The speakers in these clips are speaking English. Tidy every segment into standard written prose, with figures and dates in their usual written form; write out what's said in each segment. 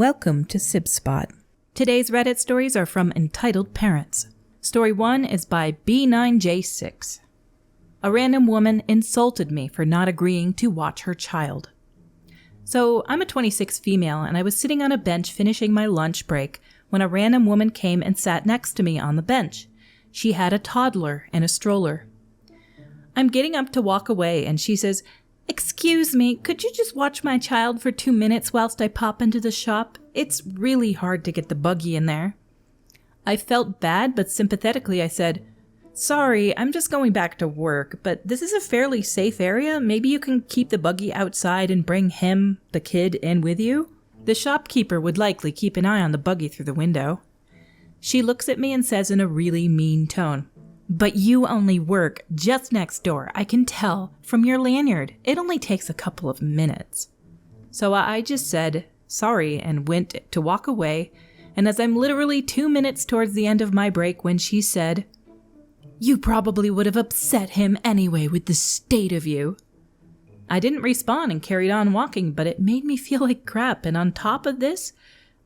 Welcome to Sib Spot. Today's Reddit stories are from Entitled Parents. Story 1 is by B9J6. A random woman insulted me for not agreeing to watch her child. So, I'm a 26 female and I was sitting on a bench finishing my lunch break when a random woman came and sat next to me on the bench. She had a toddler and a stroller. I'm getting up to walk away and she says, "Excuse me, could you just watch my child for 2 minutes whilst I pop into the shop? It's really hard to get the buggy in there." I felt bad, but sympathetically I said, "Sorry, I'm just going back to work, but this is a fairly safe area. Maybe you can keep the buggy outside and bring him, the kid, in with you?" The shopkeeper would likely keep an eye on the buggy through the window. She looks at me and says in a really mean tone, "But you only work just next door. I can tell from your lanyard. It only takes a couple of minutes." So I just said sorry and went to walk away, and as I'm literally 2 minutes towards the end of my break when she said, "You probably would have upset him anyway with the state of you." I didn't respond and carried on walking, but it made me feel like crap, and on top of this,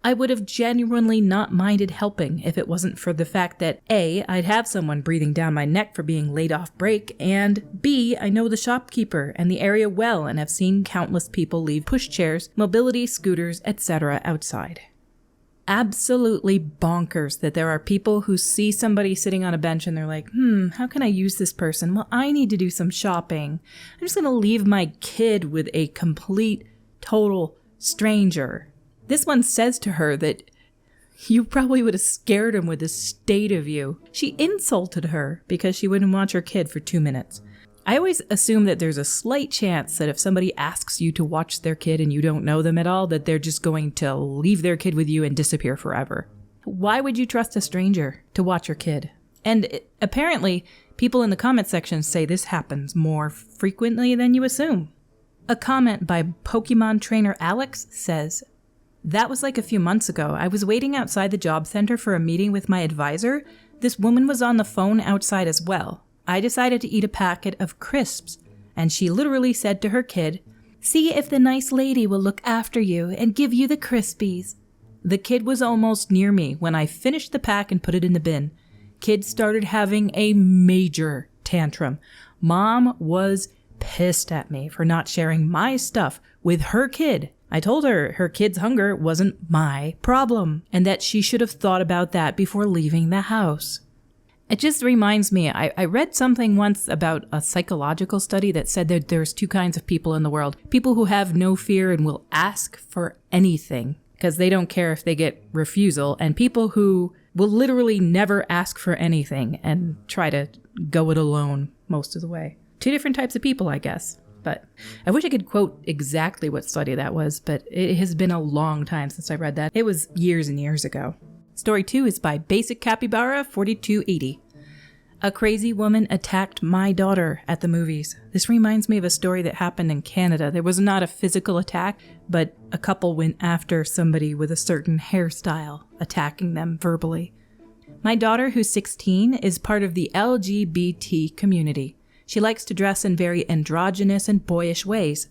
I would have genuinely not minded helping if it wasn't for the fact that A, I'd have someone breathing down my neck for being laid off break, and B, I know the shopkeeper and the area well and have seen countless people leave pushchairs, mobility scooters, etc. outside. Absolutely bonkers that there are people who see somebody sitting on a bench and they're like, how can I use this person? Well, I need to do some shopping. I'm just going to leave my kid with a complete, total stranger. This one says to her that you probably would have scared him with the state of you. She insulted her because she wouldn't watch her kid for 2 minutes. I always assume that there's a slight chance that if somebody asks you to watch their kid and you don't know them at all, that they're just going to leave their kid with you and disappear forever. Why would you trust a stranger to watch your kid? And apparently, people in the comment section say this happens more frequently than you assume. A comment by Pokemon trainer Alex says, "That was like a few months ago. I was waiting outside the job center for a meeting with my advisor. This woman was on the phone outside as well. I decided to eat a packet of crisps, and she literally said to her kid, 'See if the nice lady will look after you and give you the Crispies.' The kid was almost near me when I finished the pack and put it in the bin. Kid started having a major tantrum. Mom was pissed at me for not sharing my stuff with her kid. I told her her kid's hunger wasn't my problem and that she should have thought about that before leaving the house." It just reminds me, I read something once about a psychological study that said that there's two kinds of people in the world. People who have no fear and will ask for anything because they don't care if they get refusal, and people who will literally never ask for anything and try to go it alone most of the way. Two different types of people, I guess. But I wish I could quote exactly what study that was, but it has been a long time since I read that. It was years and years ago. Story 2 is by Basic Capybara 4280. A crazy woman attacked my daughter at the movies. This reminds me of a story that happened in Canada. There was not a physical attack, but a couple went after somebody with a certain hairstyle, attacking them verbally. My daughter, who's 16, is part of the LGBT community. She likes to dress in very androgynous and boyish ways.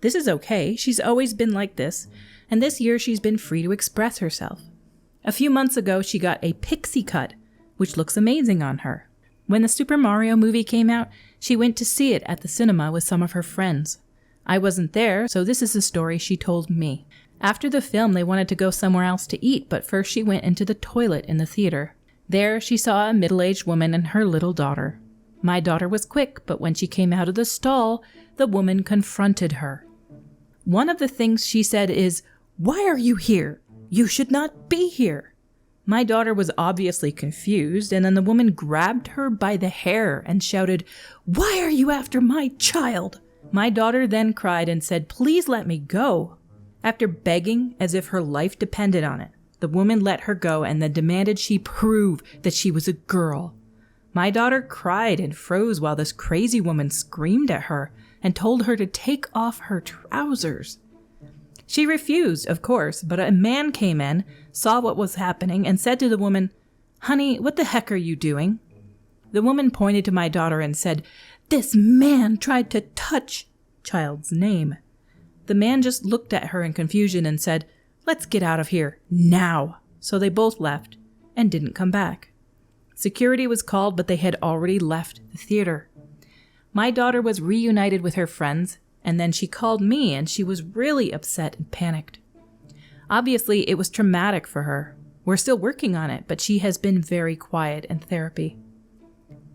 This is okay. She's always been like this, and this year she's been free to express herself. A few months ago, she got a pixie cut, which looks amazing on her. When the Super Mario movie came out, she went to see it at the cinema with some of her friends. I wasn't there, so this is the story she told me. After the film, they wanted to go somewhere else to eat, but first she went into the toilet in the theater. There, she saw a middle-aged woman and her little daughter. My daughter was quick, but when she came out of the stall, the woman confronted her. One of the things she said is, "Why are you here? You should not be here." My daughter was obviously confused, and then the woman grabbed her by the hair and shouted, "Why are you after my child?" My daughter then cried and said, "Please let me go." After begging as if her life depended on it, the woman let her go and then demanded she prove that she was a girl. My daughter cried and froze while this crazy woman screamed at her and told her to take off her trousers. She refused, of course, but a man came in, saw what was happening, and said to the woman, "Honey, what the heck are you doing?" The woman pointed to my daughter and said, "This man tried to touch," child's name. The man just looked at her in confusion and said, Let's get out of here, now. So they both left and didn't come back. Security was called, but they had already left the theater. My daughter was reunited with her friends, and then she called me and she was really upset and panicked. Obviously, it was traumatic for her. We're still working on it, but she has been very quiet in therapy.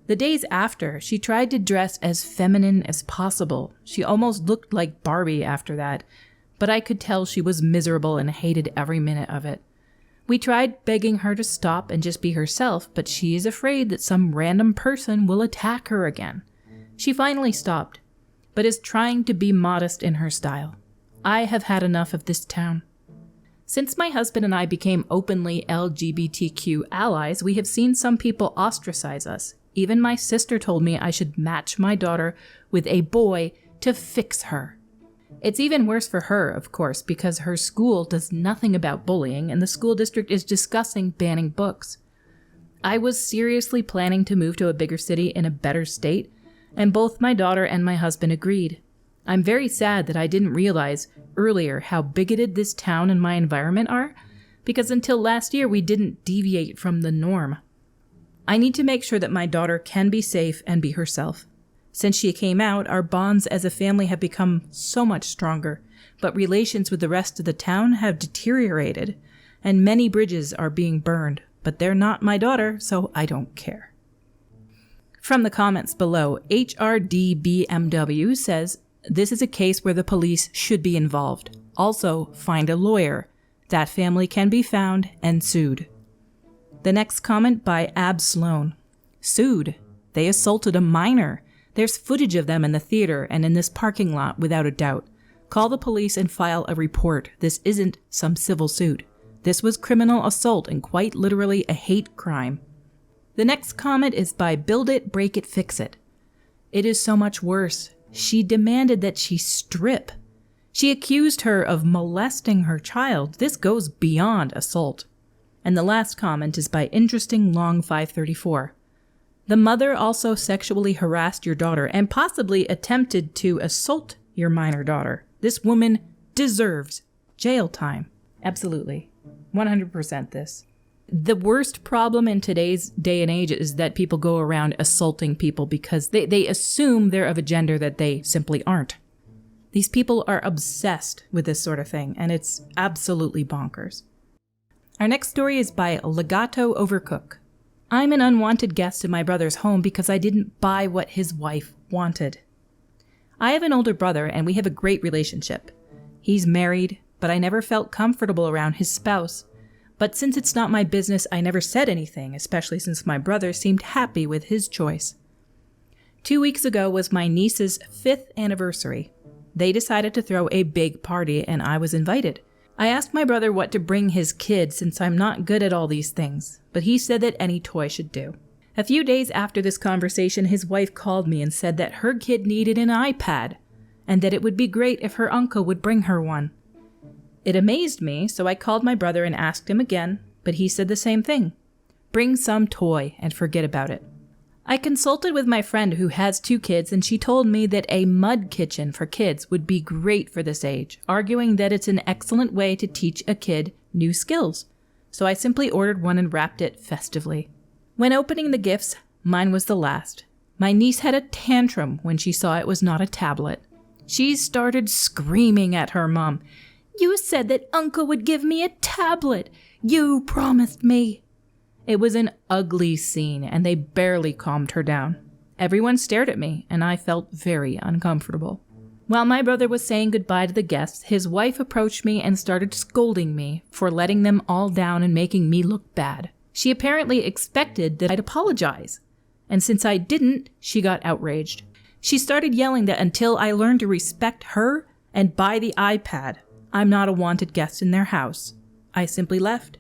The days after, she tried to dress as feminine as possible. She almost looked like Barbie after that, but I could tell she was miserable and hated every minute of it. We tried begging her to stop and just be herself, but she is afraid that some random person will attack her again. She finally stopped, but is trying to be modest in her style. I have had enough of this town. Since my husband and I became openly LGBTQ allies, we have seen some people ostracize us. Even my sister told me I should match my daughter with a boy to fix her. It's even worse for her, of course, because her school does nothing about bullying and the school district is discussing banning books. I was seriously planning to move to a bigger city in a better state, and both my daughter and my husband agreed. I'm very sad that I didn't realize earlier how bigoted this town and my environment are, because until last year we didn't deviate from the norm. I need to make sure that my daughter can be safe and be herself. Since she came out, our bonds as a family have become so much stronger, but relations with the rest of the town have deteriorated, and many bridges are being burned, but they're not my daughter, so I don't care. From the comments below, HRDBMW says, "This is a case where the police should be involved. Also, find a lawyer. That family can be found and sued." The next comment by Ab Sloan. "Sued. They assaulted a minor. There's footage of them in the theater and in this parking lot without a doubt. Call the police and file a report. This isn't some civil suit. This was criminal assault and quite literally a hate crime." The next comment is by Build It, Break It, Fix It. "It is so much worse. She demanded that she strip. She accused her of molesting her child. This goes beyond assault." And the last comment is by Interesting Long 534. "The mother also sexually harassed your daughter and possibly attempted to assault your minor daughter. This woman deserves jail time." Absolutely. 100% this. The worst problem in today's day and age is that people go around assaulting people because they assume they're of a gender that they simply aren't. These people are obsessed with this sort of thing, and it's absolutely bonkers. Our next story is by Legato Overcook. "I'm an unwanted guest in my brother's home because I didn't buy what his wife wanted. I have an older brother and we have a great relationship. He's married, but I never felt comfortable around his spouse. But since it's not my business, I never said anything, especially since my brother seemed happy with his choice. 2 weeks ago was my niece's 5th anniversary. They decided to throw a big party and I was invited. I asked my brother what to bring his kid since I'm not good at all these things, but he said that any toy should do. A few days after this conversation, his wife called me and said that her kid needed an iPad and that it would be great if her uncle would bring her one. It amazed me, so I called my brother and asked him again, but he said the same thing. Bring some toy and forget about it. I consulted with my friend who has 2 kids and she told me that a mud kitchen for kids would be great for this age, arguing that it's an excellent way to teach a kid new skills. So I simply ordered one and wrapped it festively. When opening the gifts, mine was the last. My niece had a tantrum when she saw it was not a tablet. She started screaming at her mom. "You said that Uncle would give me a tablet. You promised me." It was an ugly scene, and they barely calmed her down. Everyone stared at me, and I felt very uncomfortable. While my brother was saying goodbye to the guests, his wife approached me and started scolding me for letting them all down and making me look bad. She apparently expected that I'd apologize, and since I didn't, she got outraged. She started yelling that until I learned to respect her and buy the iPad, I'm not a wanted guest in their house. I simply left.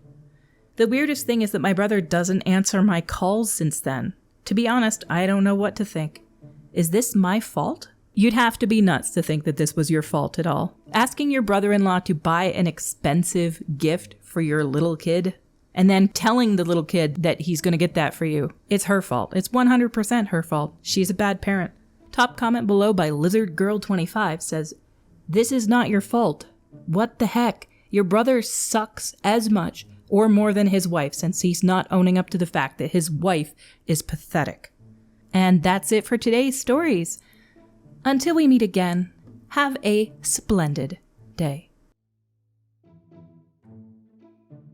The weirdest thing is that my brother doesn't answer my calls since then. To be honest, I don't know what to think. Is this my fault? You'd have to be nuts to think that this was your fault at all. Asking your brother-in-law to buy an expensive gift for your little kid, and then telling the little kid that he's going to get that for you. It's her fault. It's 100% her fault. She's a bad parent. Top comment below by LizardGirl25 says, "This is not your fault. What the heck? Your brother sucks as much or more than his wife, since he's not owning up to the fact that his wife is pathetic. And that's it for today's stories. Until we meet again, have a splendid day.